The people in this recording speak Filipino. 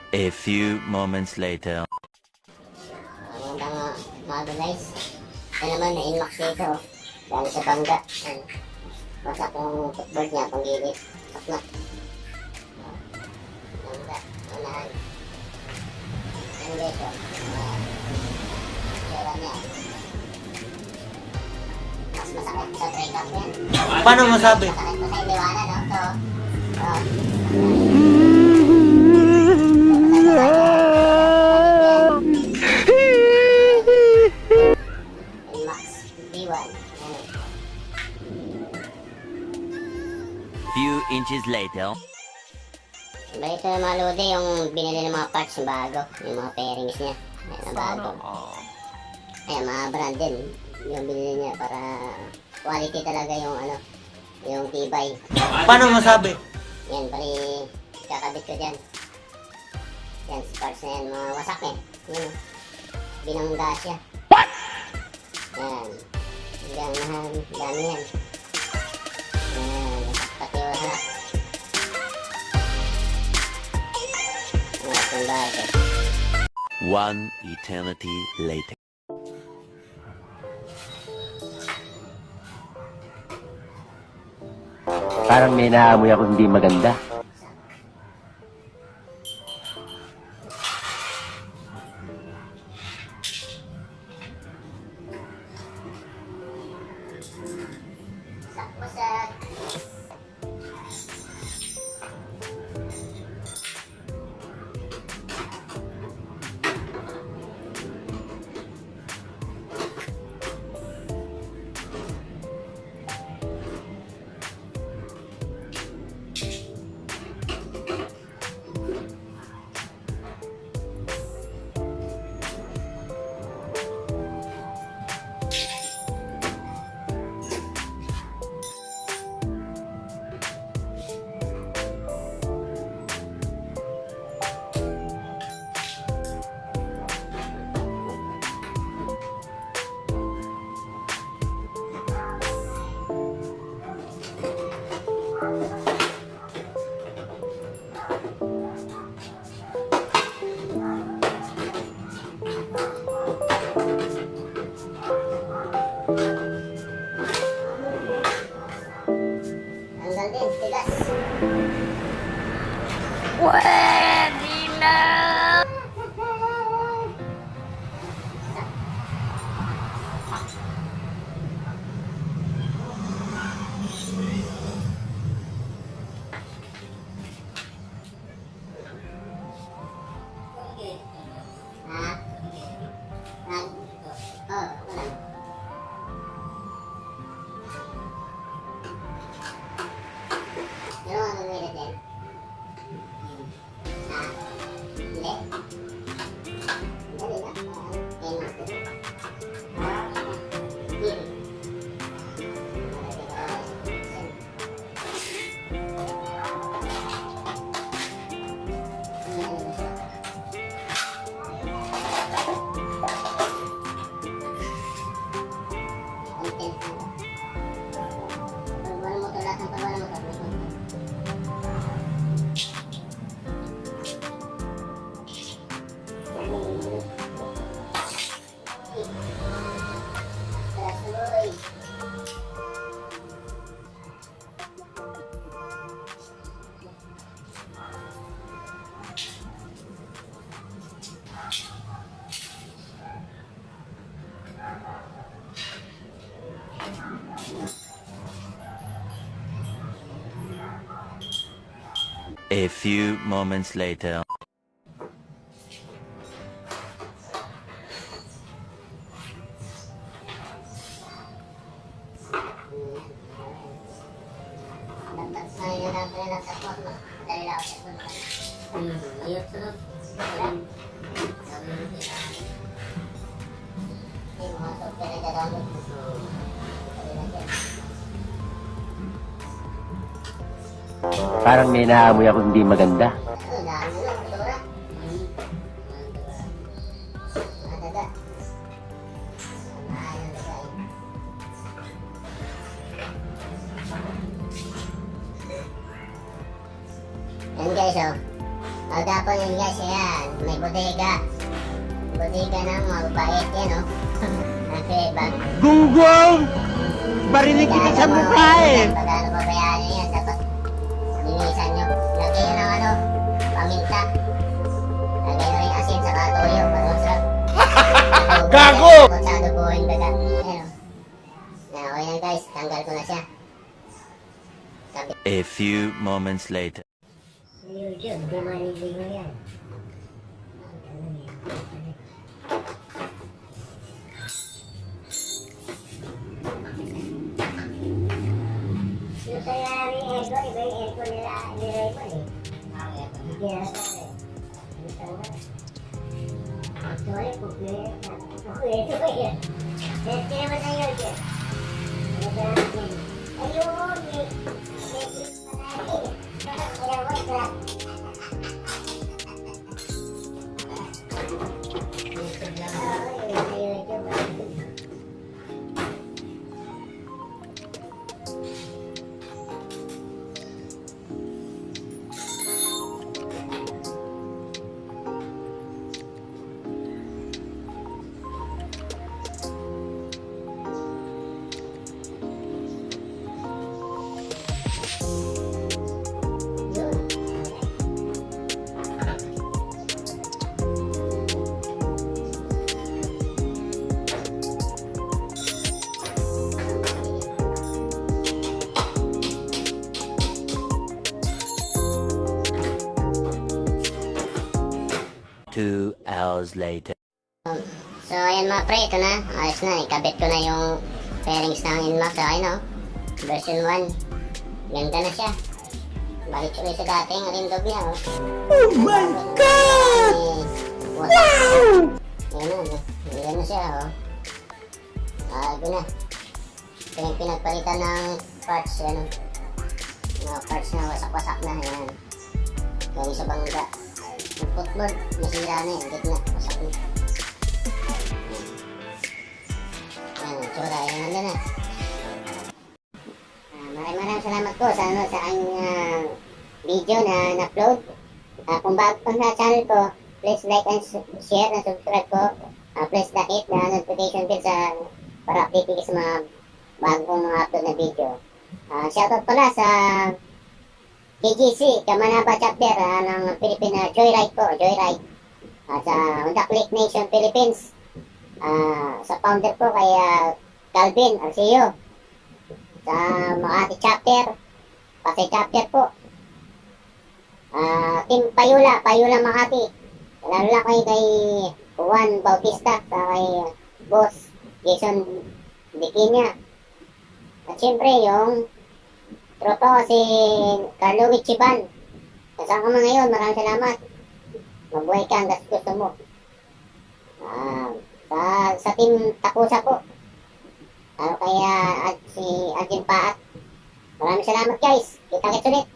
A few moments later. Magandang umaga guys. Ito naman na Nmax dito. Galing sa bangga. Wasak yung footboard niya, panggilid. Saknak. Bangga. Unahan. Ano dito? Sira niya. Mas masakit sa break-up yan. Paano masabi? Masakit pa sa iliwanan, no? So, Few inches later. Ba ito mga lode, yung binili ng mga parts yung bago, yung mga pairings niya. Ayan ang bago. Ayan, mga brand din yung binili niya para quality talaga yung ano, yung tibay. Paano masabi? Yan, pali kakabit ko dyan. Yan, parts na yan, mga wasak eh. Yan, binangga siya. What? Yan. Hanggang dami yan. Yan, pati wasak. Yan, bago. One eternity later. Parang may naamoy ako hindi maganda. Wasak. Tanggal din, tigas. Pwede na! Ha? Oh, wala. Pero ano nila din? Ha? Hindi? Dali na. Ayun natin. A few moments later. Parang may naamoy ako hindi maganda. Yan guys, oh. Agapon yan guys, ayan. May bodega. Bodega ng mababait yan, no? Ang bag. Gunggong! Barinig kita sa mukha eh! Pag ano babayaan nyo yan, dapat linisan nyo. Lagay nyo ng ano, paminta. Lagay nyo rin asin sa katoyo para masarap. Gago! Kung sa adobohin baga. Ayan, o. Okay na guys, tanggal ko na siya. A few moments later. Yun, di maliligo yan. Yung kaya namin aircon, iba yung aircon nila, niraymon eh. Hindi na sa akin. Sorry, pupili. Pupili. Safety naman na yun. Ayun, Two hours later. So ayan mga pre, ito na. Ayos na, ikabit ko na yung fairings ng Nmax. Okay no? Version 1. Ganda na siya. Balik ulit sa dating rindog niya. Oh my God! Wow! Ayan na, ayan na siya. Bago na. Ito yung pinagpalitan ng parts. Ano? Mga parts na wasak-wasak na. Ayan. Galing sa bangga. Yung footboard, nasira na yun. Gitna, wasak na. Ayan, tsura, ayan, nandun na. Maraming salamat po sa aking video na na-upload. Kung bago pa sa channel ko, please like and share and subscribe po. Please hit the notification bell para update kayo sa mga bagong mga upload na video. Shoutout pala sa KGC, Kamanaba chapter ng Philippine Joyride po, Joyride. Sa Honda Click Nation Philippines. Sa founder po kay Calvin Arceo. Sa Makati chapter, Pasay chapter po. Team Payula Makati. Lalo lang kay Juan Bautista, sa kay Boss Jason Dikinya. At syempre yung tropa ko si Carlo Wichiban. Kasama ka mga ngayon, maraming salamat. Mabuhay ka hanggang gusto mo. Sa team Takusa po. Kaya si Arjun Paat. Maraming salamat guys. Kita-kits ulit.